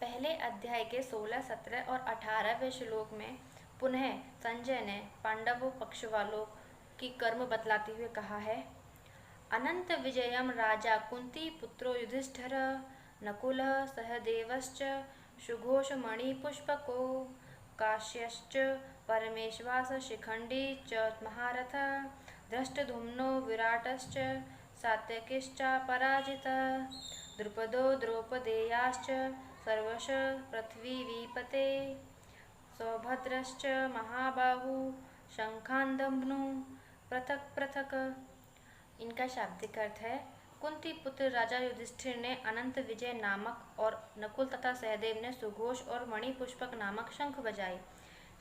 पहले अध्याय के 16, 17 और 18वें श्लोक में पुनः संजय ने पांडवों पक्ष वालों की कर्म बतलाते हुए कहा है। अनंत विजयम राजा कुंती पुत्रो युधिष्ठिर नकुल सहदेवश्च सुघोष मणिपुष्पको काश्यश्च परमेश्वास शिखंडी च महारथ धृष्टद्युम्नो विराटश्च सात्यकिश्चापराजितः द्रुपदो द्रौपदेयाश्च सर्वश पृथ्वीवीपते सौभद्रश्च महाबाहु शंखांदम्नु पृथक पृथक। इनका शाब्दिक अर्थ है, कुंती पुत्र राजा युधिष्ठिर ने अनंत विजय नामक और नकुल तथा सहदेव ने सुघोष और मणिपुष्पक नामक शंख बजाए।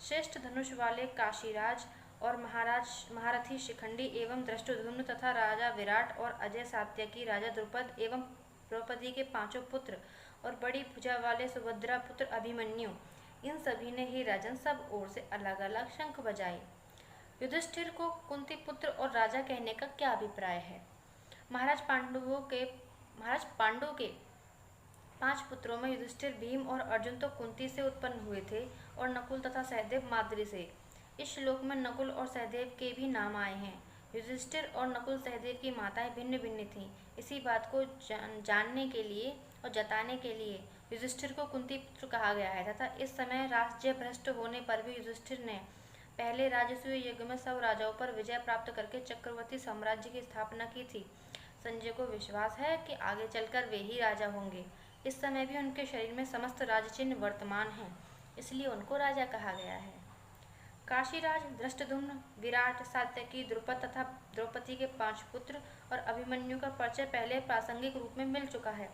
श्रेष्ठ धनुष वाले काशीराज और महारथी शिखंडी एवं धृष्टद्युम्न तथा राजा विराट और अजय सात्यकी राजा द्रुपद एवं द्रौपदी के 5 पुत्र और बड़ी भुजा वाले सुभद्रा पुत्र अभिमन्यु, इन सभी ने ही राजन सब ओर से अलग अलग शंख बजाए। युधिष्ठिर को कुंती पुत्र और राजा कहने का क्या अभिप्राय है? महाराज पांडु के 5 पुत्रों में युधिष्ठिर, भीम और अर्जुन तो कुंती से उत्पन्न हुए थे और नकुल तथा सहदेव माद्री से। इस श्लोक में नकुल और सहदेव के भी नाम आए हैं। युधिष्ठिर और नकुल सहदेव की माताएं भिन्न भिन्न थीं। इसी बात को जानने के लिए और जताने के लिए युधिष्ठिर को कुंती पुत्र कहा गया है तथा इस समय राज्य भ्रष्ट होने पर भी युधिष्ठिर ने पहले राजसूय युग में सब राजाओं पर विजय प्राप्त करके चक्रवर्ती साम्राज्य की स्थापना की थी। संजय को विश्वास है कि आगे चलकर वे ही राजा होंगे। इस समय भी उनके शरीर में समस्त राजचिन्ह वर्तमान हैं, इसलिए उनको राजा कहा गया है। काशीराज, धृष्टद्युम्न, विराट, सात्यकी, द्रुपद तथा द्रौपदी के 5 पुत्र और अभिमन्यु का परिचय पहले प्रासंगिक रूप में मिल चुका है।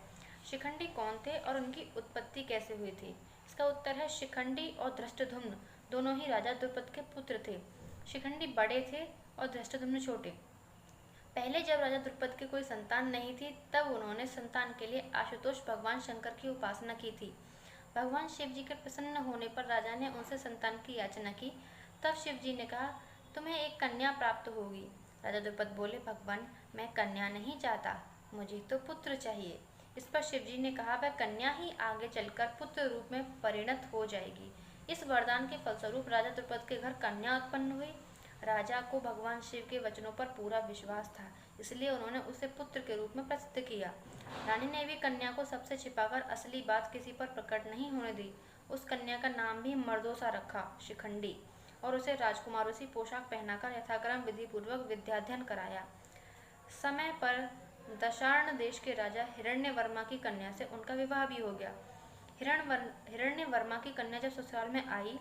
शिखंडी कौन थे और उनकी उत्पत्ति कैसे हुई थी? इसका उत्तर है, शिखंडी और धृष्टद्युम्न दोनों ही राजा द्रुपद के पुत्र थे। शिखंडी बड़े थे और धृष्टद्युम्न छोटे। पहले जब राजा द्रुपद के कोई संतान नहीं थी, तब उन्होंने संतान के लिए आशुतोष भगवान शंकर की उपासना की थी। भगवान शिव जी के प्रसन्न होने पर राजा ने उनसे संतान की याचना की। तब शिव जी ने कहा, तुम्हें एक कन्या प्राप्त होगी। राजा द्रुपद बोले, भगवान मैं कन्या नहीं चाहता, मुझे तो पुत्र चाहिए। इस पर शिव जी ने कहा, वह कन्या ही आगे चलकर पुत्र रूप में परिणत हो जाएगी। इस वरदान के फलस्वरूप राजा द्रुपद के घर कन्या उत्पन्न हुई। राजा को भगवान शिव के वचनों पर पूरा विश्वास था, इसलिए उन्होंने उसे पुत्र के रूप में प्रसिद्ध किया। रानी ने भी कन्या को सबसे छिपाकर असली बात किसी पर प्रकट नहीं होने दी। उस कन्या का नाम भी मर्दोसा रखा, शिखंडी, और उसे राजकुमारों सी पोशाक पहनाकर यथाक्रम विधि पूर्वक विद्याध्ययन कराया। समय पर दशार्ण देश के राजा हिरण्यवर्मा की कन्या से उनका विवाह भी हो गया। हिरण्यवर्मा की कन्या जब ससुराल में आई,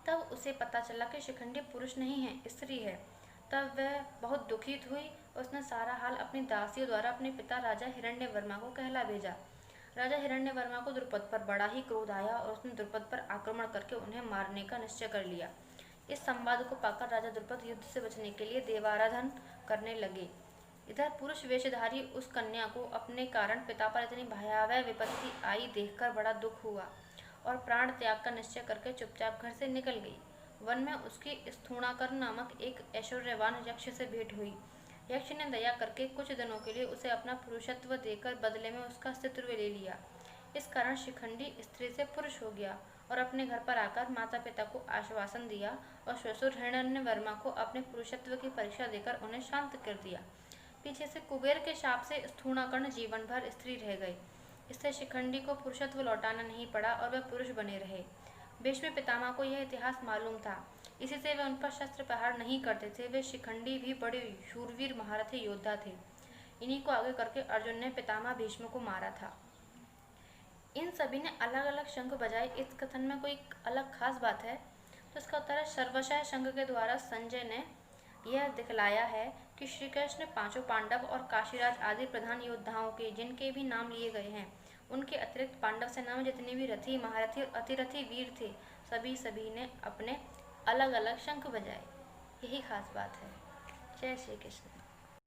तब उसे पता चला कि शिखंडी पुरुष नहीं है, स्त्री है। तब वह बहुत दुखित हुई। उसने सारा हाल अपनी दासियों द्वारा अपने पिता राजा हिरण्यवर्मा को कहला भेजा। राजा हिरण्यवर्मा को द्रुपद पर बड़ा ही क्रोध आया और उसने द्रुपद पर आक्रमण करके उन्हें मारने का निश्चय कर लिया। इस संवाद को पाकर राजा द्रुपद युद्ध से बचने के लिए देवाराधन करने लगे। इधर पुरुष वेशधारी उस कन्या को अपने कारण पिता पर इतनी भयावह विपत्ति आई देखकर बड़ा दुख हुआ और प्राण त्याग का निश्चय करके चुपचाप घर से निकल गई। वन में उसकी स्थूणाकर्ण नामक एक ऐश्वर्यवान यक्ष से भेंट हुई। यक्ष ने दया करके कुछ दिनों के लिए उसे अपना पुरुषत्व देकर बदले में उसका अस्तित्व ले लिया। इस कारण शिखंडी स्त्री से पुरुष हो गया और अपने घर पर आकर माता पिता को आश्वासन दिया और ससुर हिरण्यवर्मा को अपने पुरुषत्व की परीक्षा देकर उन्हें शांत कर दिया। पीछे से कुबेर के शाप से स्थूणाकर्ण जीवन भर स्त्री रह गई। इससे शिखंडी को पुरुषत्व लौटाना नहीं पड़ा और वह पुरुष बने रहे। भीष्म पितामह को यह इतिहास मालूम था, इसी से वे उन पर शस्त्र प्रहार नहीं करते थे। वे शिखंडी भी बड़े शूरवीर महारथी योद्धा थे। इन्हीं को आगे करके अर्जुन ने पितामह भीष्म को मारा था। इन सभी ने अलग अलग शंख बजाए। इस कथन में कोई अलग खास बात है? तो इसका उत्तर है, सर्वशः शंख के द्वारा संजय ने यह दिखलाया है कि श्री कृष्ण 5 पांडव और काशीराज आदि प्रधान योद्धाओं के जिनके भी नाम लिए गए हैं, उनके अतिरिक्त पांडव सेना में जितने भी रथी, महारथी और अतिरथी वीर थे, सभी ने अपने अलग अलग शंख बजाए। यही खास बात है। जय श्री कृष्ण।